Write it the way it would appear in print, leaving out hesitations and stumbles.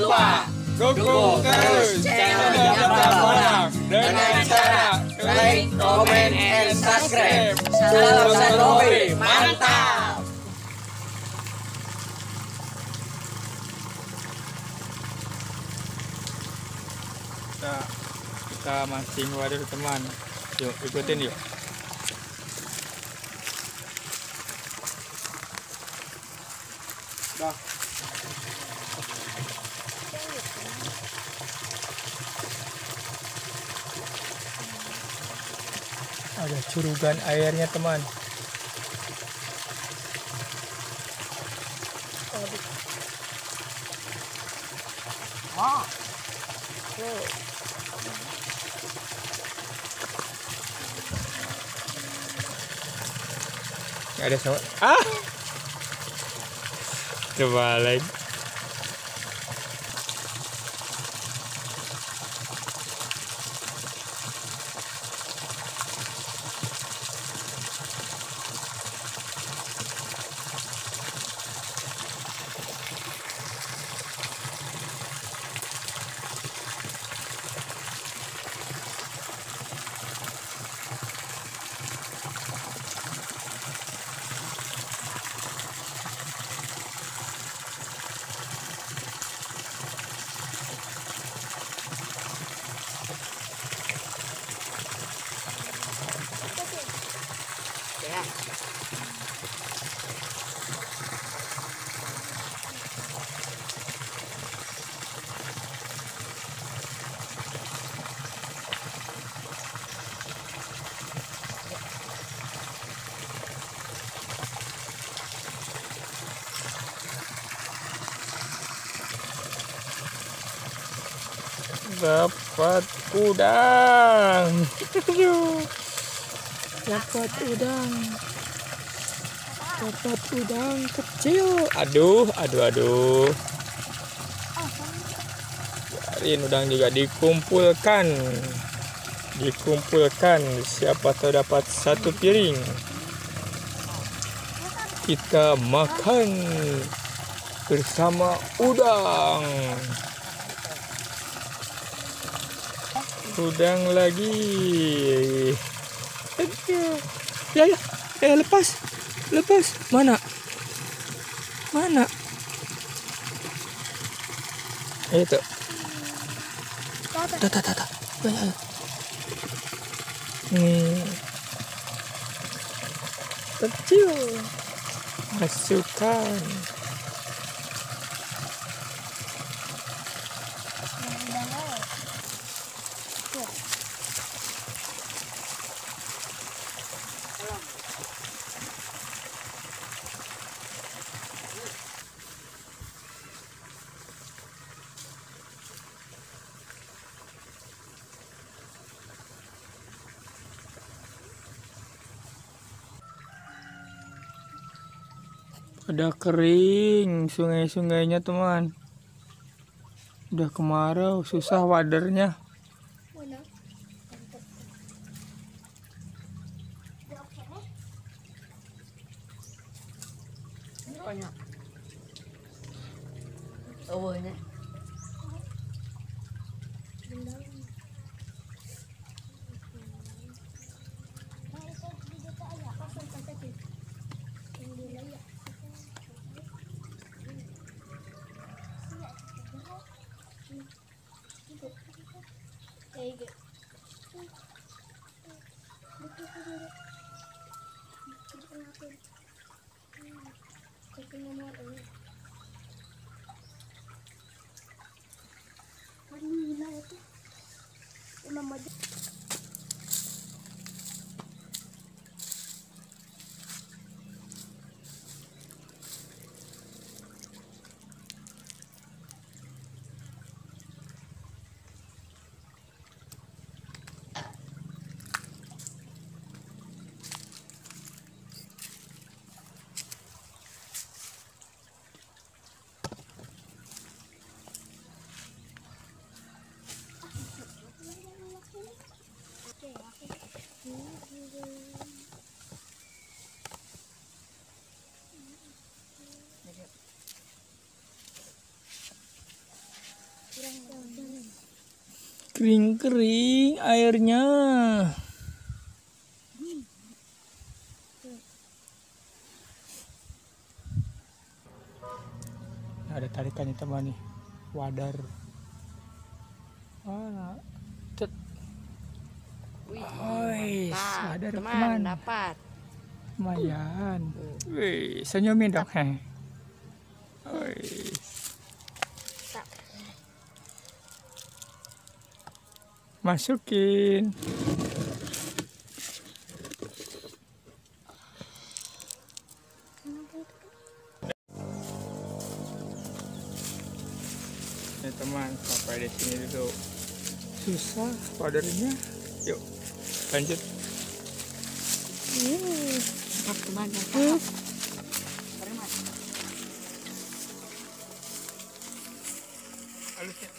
lupa dukung terus channel Japra Bolang dengan cara like, comment, and subscribe. Salam satu hobi, mantap! Kita mancing wadah teman. Yuk ikutin yuk. Dah. Ada curugan airnya teman. Ada sama. Terbalik. Dapat udang. Dapat udang. Dapat udang kecil. Aduh. Biarin udang juga dikumpulkan. Siapa tahu dapat satu piring. Kita makan bersama udang. Udang lagi. Ya, lepas. Mana? Itu. Tata. Nih. Kecil. Masukkan. Udah kering sungai-sungainya teman. Udah kemarau, susah wadernya. Kering-kering airnya. Ada tarikannya teman nih. Wadar. Wah, cet. Wih, wadar teman. Dapat. Lumayan. Wih, senyumin dong. Heh. Wih. Masukin. Nih teman, sampai di sini dulu. Susah wadarnya. Yuk, lanjut. Teman, Halusnya.